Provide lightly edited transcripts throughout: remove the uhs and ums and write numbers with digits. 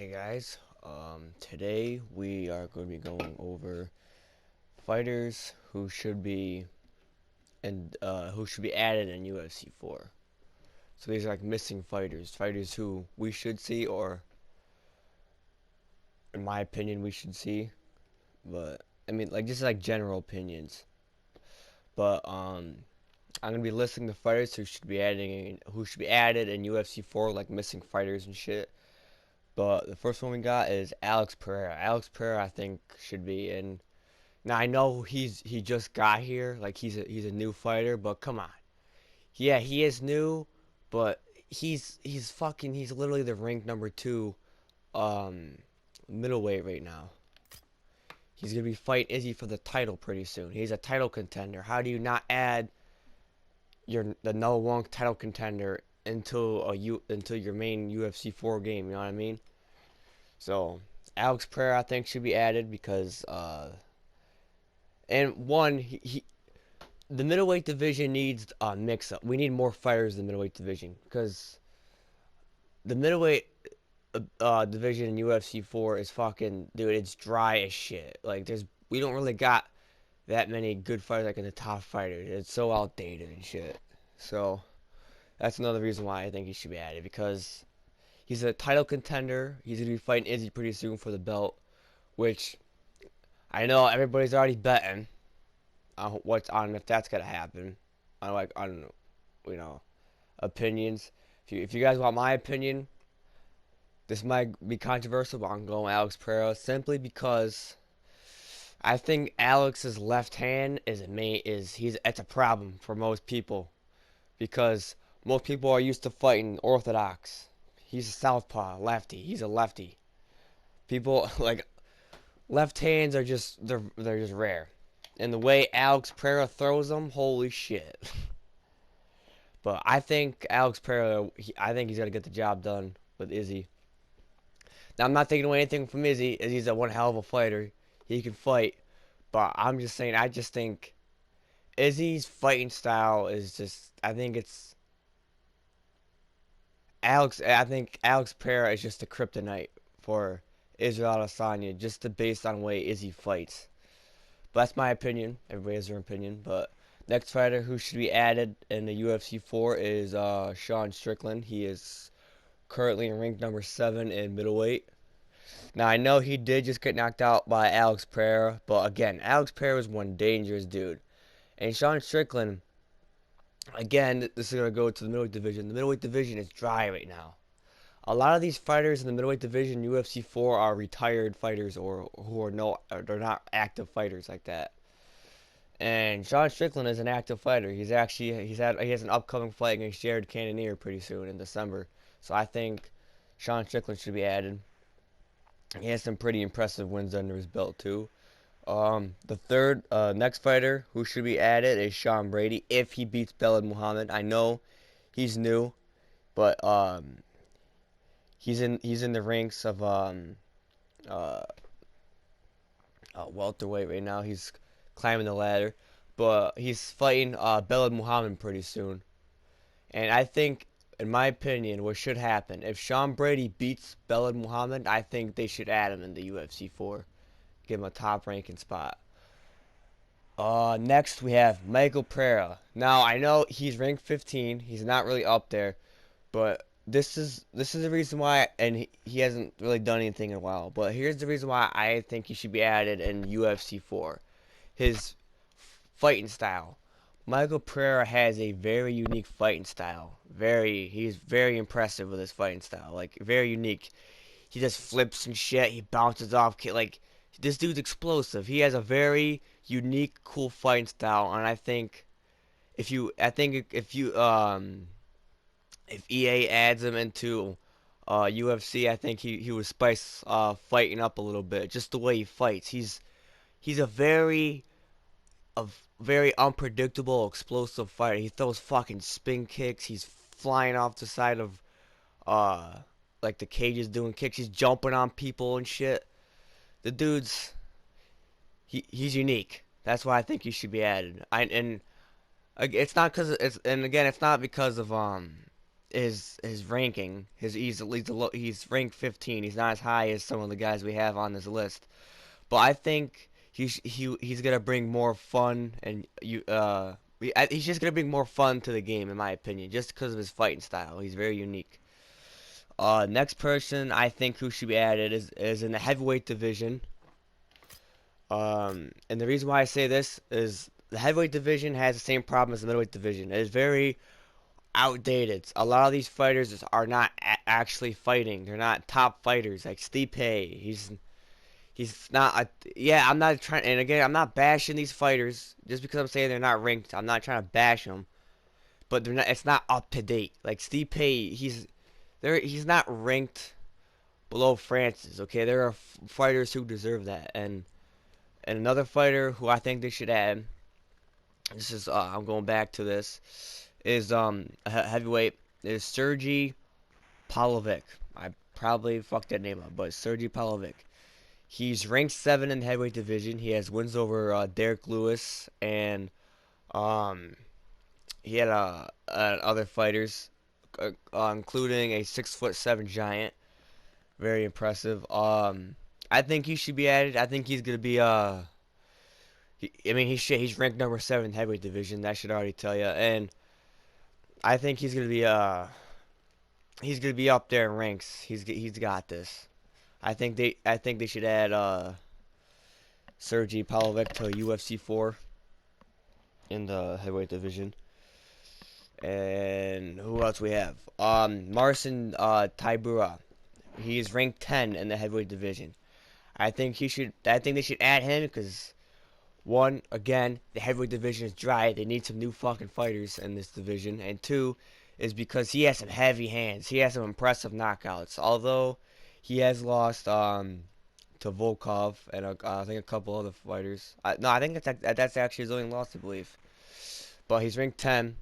Hey guys, today we are going to be going over fighters who should be added in UFC 4. So these are like missing fighters who we should see, or in my opinion we should see. But I mean, like just like general opinions. But I'm gonna be listing the fighters who should be added in UFC 4, like missing fighters and shit. But the first one we got is Alex Pereira. Alex Pereira, I think, should be in. Now I know he just got here, like he's a new fighter, but come on, yeah, he is new, but he's literally the ranked number 2 um middleweight right now. He's gonna be fighting Izzy for the title pretty soon. He's a title contender. How do you not add the number 1 title contender into your main UFC 4 game? You know what I mean? So Alex Pereira, I think, should be added because and one the middleweight division needs a mix up. We need more fighters in the middleweight division because the middleweight division in UFC 4 is fucking, dude, it's dry as shit. Like we don't really got that many good fighters like in the top fighters. It's so outdated and shit. So that's another reason why I think he should be added, because he's a title contender. He's gonna be fighting Izzy pretty soon for the belt, which I know everybody's already betting what's on if that's gonna happen. On you know opinions. If you guys want my opinion, this might be controversial, but I'm going Alex Pereira simply because I think Alex's left hand it's a problem for most people, because most people are used to fighting orthodox. He's a southpaw, lefty. He's a lefty. People like left hands are they're just rare. And the way Alex Pereira throws them, holy shit. But I think Alex Pereira, I think he's gonna get the job done with Izzy. Now I'm not taking away anything from Izzy. Izzy's a one hell of a fighter. He can fight, but I'm just saying, I just think Izzy's fighting style is just. I think Alex Pereira is just a kryptonite for Israel Adesanya, just based on the way Izzy fights. But that's my opinion. Everybody has their opinion. But next fighter who should be added in the UFC 4 is Sean Strickland. He is currently ranked number 7 in middleweight. Now I know he did just get knocked out by Alex Pereira, but again, Alex Pereira is one dangerous dude. And Sean Strickland, again, this is gonna go to the middleweight division. The middleweight division is dry right now. A lot of these fighters in the middleweight division, UFC 4, are retired fighters or they're not active fighters like that. And Sean Strickland is an active fighter. He has an upcoming fight against Jared Cannonier pretty soon in December. So I think Sean Strickland should be added. He has some pretty impressive wins under his belt too. The third next fighter who should be added is Sean Brady if he beats Belal Muhammad. I know he's new, but he's in the ranks of welterweight right now. He's climbing the ladder, but he's fighting Belal Muhammad pretty soon. And I think, in my opinion, what should happen, if Sean Brady beats Belal Muhammad, I think they should add him in the UFC 4. Give him a top ranking spot. Next we have Michael Pereira. Now I know he's ranked 15. He's not really up there, but this is the reason why, and he hasn't really done anything in a while. But here's the reason why I think he should be added in UFC 4. His fighting style. Michael Pereira has a very unique fighting style. He's very impressive with his fighting style. Like, very unique. He just flips and shit. He bounces off. Like, this dude's explosive. He has a very unique, cool fighting style. And I think if EA adds him into UFC, I think he would spice fighting up a little bit. Just the way he fights. He's a very unpredictable, explosive fighter. He throws fucking spin kicks. He's flying off the side of like the cages doing kicks. He's jumping on people and shit. The dude's he's unique. That's why I think he should be added. It's not because it's and again, it's not because of his ranking. He's ranked 15. He's not as high as some of the guys we have on this list. But I think he's gonna bring more fun and he's just gonna bring more fun to the game in my opinion, just because of his fighting style. He's very unique. Next person I think who should be added is in the heavyweight division. And the reason why I say this is the heavyweight division has the same problem as the middleweight division. It is very outdated. A lot of these fighters are not actually fighting. They're not top fighters. Like Stipe, he's not. Yeah, I'm not trying. And again, I'm not bashing these fighters just because I'm saying they're not ranked. I'm not trying to bash them, but they're not. It's not up to date. Like Stipe, he's not ranked below Francis. Okay, there are fighters who deserve that, and another fighter who I think they should add. This is I'm going back to this is heavyweight is Sergey Pavlovich. I probably fucked that name up, but Sergey Pavlovich. He's ranked 7 in the heavyweight division. He has wins over Derek Lewis and um he had other fighters, including a 6'7" giant. Very impressive. I think he should be added. I think he's gonna be I mean he's ranked number 7 in the heavyweight division. That should already tell you. And I think he's gonna be up there in ranks. He's got this. I think they should add Sergey Pavlovich to UFC 4 in the heavyweight division. And who else we have? Marcin Tybura. He's ranked 10 in the heavyweight division. I think they should add him because one, again, the heavyweight division is dry. They need some new fucking fighters in this division. And two, is because he has some heavy hands. He has some impressive knockouts. Although he has lost to Volkov and I think a couple other fighters. No, I think that's actually his only loss, I believe. But he's ranked 10.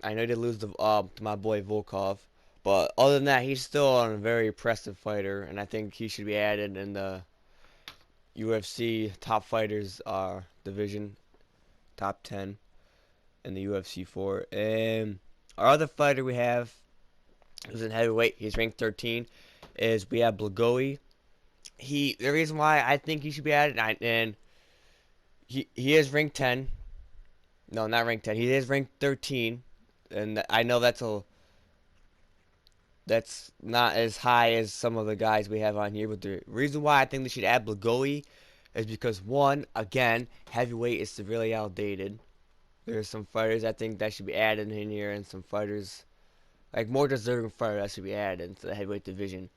I know he did lose to my boy Volkov. But other than that, he's still a very impressive fighter. And I think he should be added in the UFC top fighters division. Top 10 in the UFC 4. And our other fighter we have, who's in heavyweight, he's ranked 13, is we have Blagoy. The reason why I think he should be added, and he is ranked 10. No, not ranked 10. He is ranked 13, and I know that's not as high as some of the guys we have on here. But the reason why I think they should add Blagoy is because one, again, heavyweight is severely outdated. There's some fighters I think that should be added in here, and some fighters like more deserving fighters that should be added into the heavyweight division.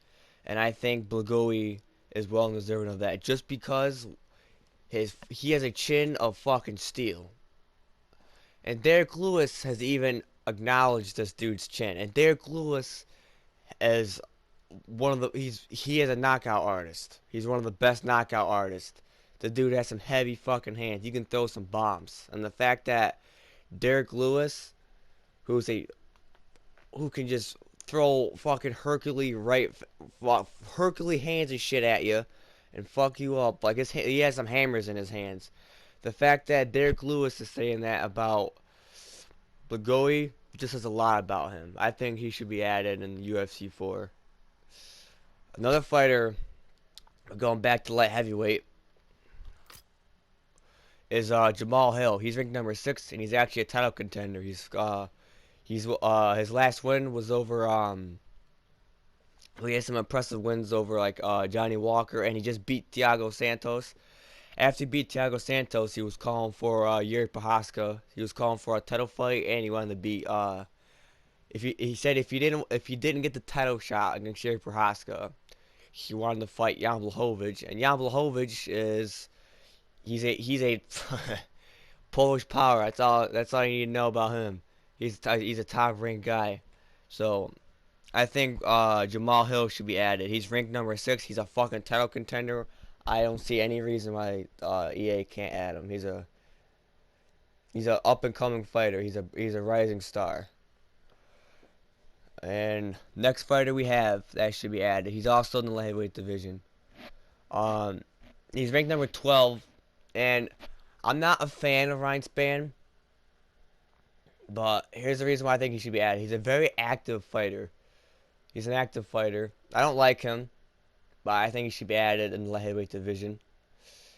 And I think Blagoy is well deserving of that, just because he has a chin of fucking steel. And Derek Lewis has even acknowledged this dude's chin. And Derek Lewis is he is a knockout artist. He's one of the best knockout artists. The dude has some heavy fucking hands. You can throw some bombs. And the fact that Derek Lewis, who can just throw fucking Hercules hands and shit at you and fuck you up. Like he has some hammers in his hands. The fact that Derek Lewis is saying that about Blagoy just says a lot about him. I think he should be added in UFC 4. Another fighter, going back to light heavyweight, is Jamal Hill. He's ranked number 6, and he's actually a title contender. His last win was over he had some impressive wins over like Johnny Walker, and he just beat Thiago Santos. After he beat Thiago Santos, he was calling for Yuri Prochazka. He was calling for a title fight, and he wanted to beat he said if he didn't get the title shot against Yuri Prochazka, he wanted to fight Jan Blachowicz. And Jan Blachowicz he's a Polish power. That's all you need to know about him. He's a top ranked guy. So I think Jamal Hill should be added. He's ranked number 6. He's a fucking title contender. I don't see any reason why EA can't add him. He's a up and coming fighter. He's a rising star. And next fighter we have that should be added. He's also in the lightweight division. He's ranked number 12, and I'm not a fan of Ryan Spann. But here's the reason why I think he should be added. He's a very active fighter. He's an active fighter. I don't like him, but I think he should be added in the light heavyweight division.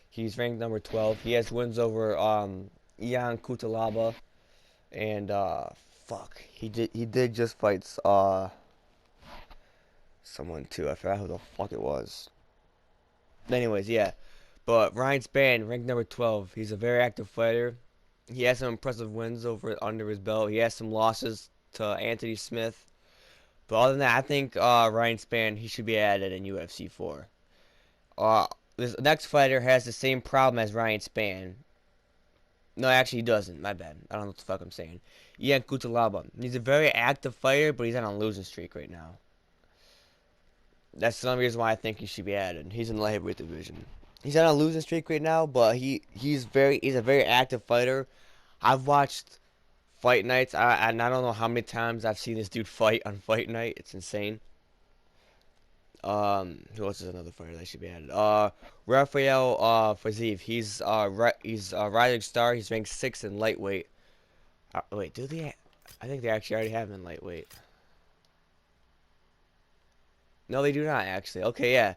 He's ranked number 12. He has wins over Ian Kutalaba and fuck. He did just fight someone too. I forgot who the fuck it was. Anyways, yeah. But Ryan Spann, ranked number 12. He's a very active fighter. He has some impressive wins under his belt. He has some losses to Anthony Smith. But other than that, I think Ryan Spann, he should be added in UFC 4. This next fighter has the same problem as Ryan Spann. No, actually he doesn't. My bad. I don't know what the fuck I'm saying. Ian Kutalaba. He's a very active fighter, but he's on a losing streak right now. That's the only reason why I think he should be added. He's in the light heavyweight division. He's on a losing streak right now, but he's a very active fighter. I've watched fight nights. And I don't know how many times I've seen this dude fight on fight night. It's insane. Who else is another fighter that should be added? Rafael Fiziev. He's a rising star. He's ranked 6th in lightweight. Wait, do they? I think they actually already have him in lightweight. No, they do not actually. Okay, yeah.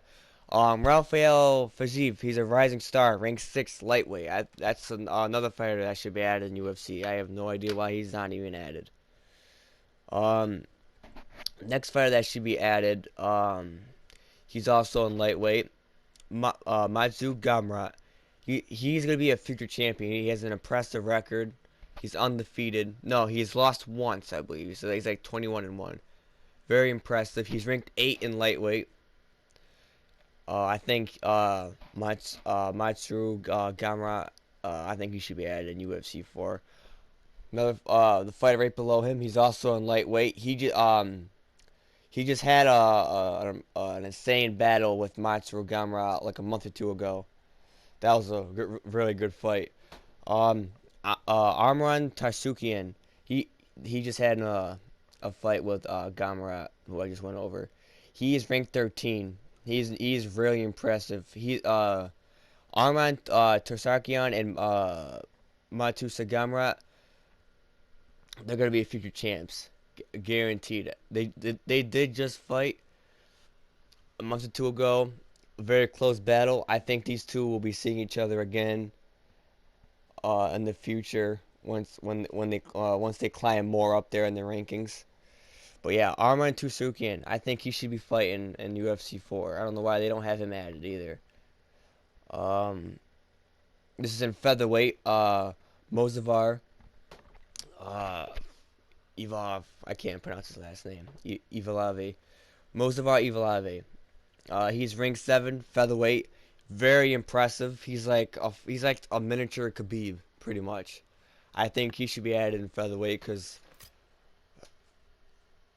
Rafael Fiziev. He's a rising star, ranked 6th lightweight. That's another fighter that should be added in UFC. I have no idea why he's not even added. Next fighter that should be added. He's also in lightweight. Matsu Gamrot. He's gonna be a future champion. He has an impressive record. He's undefeated. No, he's lost once, I believe. So he's like 21-1. Very impressive. He's ranked 8 in lightweight. I think Matsu Gamrot. I think he should be added in UFC 4. Another the fighter right below him. He's also in lightweight. He just had an insane battle with Matsu Gamrot like a month or two ago. That was a really good fight. Arman Tarsukian. He just had a fight with Gamrot, who I just went over. He is ranked 13. He's really impressive. Arman Tarsukian and Matsu Gamrot, they're gonna be future champs, guaranteed. They did just fight a month or two ago. A very close battle. I think these two will be seeing each other again in the future once they climb more up there in the rankings. But yeah, Arman Tarsukian, I think he should be fighting in UFC 4. I don't know why they don't have him added either. This is in featherweight. Mozavar. Ivalov. I can't pronounce his last name. Ivalave. Mozavar Ivalave. He's ranked 7 featherweight. Very impressive. He's like a miniature Khabib, pretty much. I think he should be added in featherweight because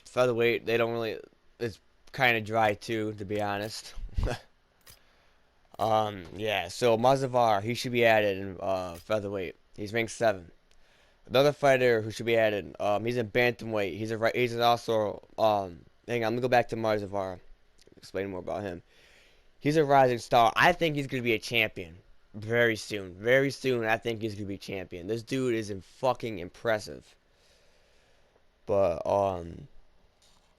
featherweight, they don't really. It's kind of dry too, to be honest. Yeah. So Mozavar, he should be added in featherweight. He's ranked 7. Another fighter who should be added. He's in bantamweight. He's also hang on, I'm gonna go back to Mozavar. Explain more about him. He's a rising star. I think he's gonna be a champion very soon. Very soon, I think he's gonna be a champion. This dude is fucking impressive. But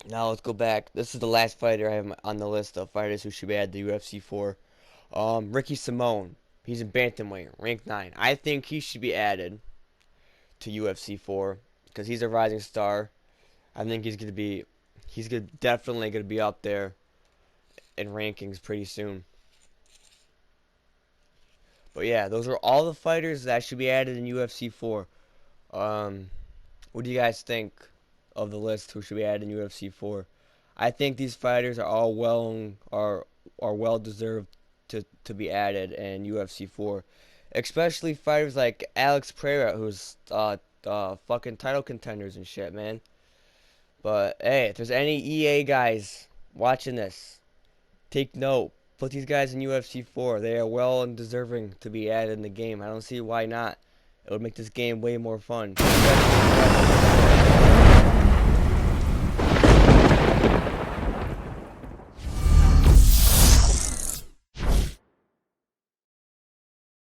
now let's go back. This is the last fighter I have on the list of fighters who should be added to UFC 4. Ricky Simone. He's in bantamweight, ranked 9. I think he should be added to UFC 4 because he's a rising star. I think definitely gonna be up there in rankings pretty soon. But yeah, those are all the fighters that should be added in UFC 4. What do you guys think of the list who should be added in UFC 4? I think these fighters are all well deserved to be added in UFC 4. Especially fighters like Alex Pereira, who's fucking title contenders and shit, man. But hey, if there's any EA guys watching this, take note. Put these guys in UFC 4. They are well and deserving to be added in the game. I don't see why not. It would make this game way more fun.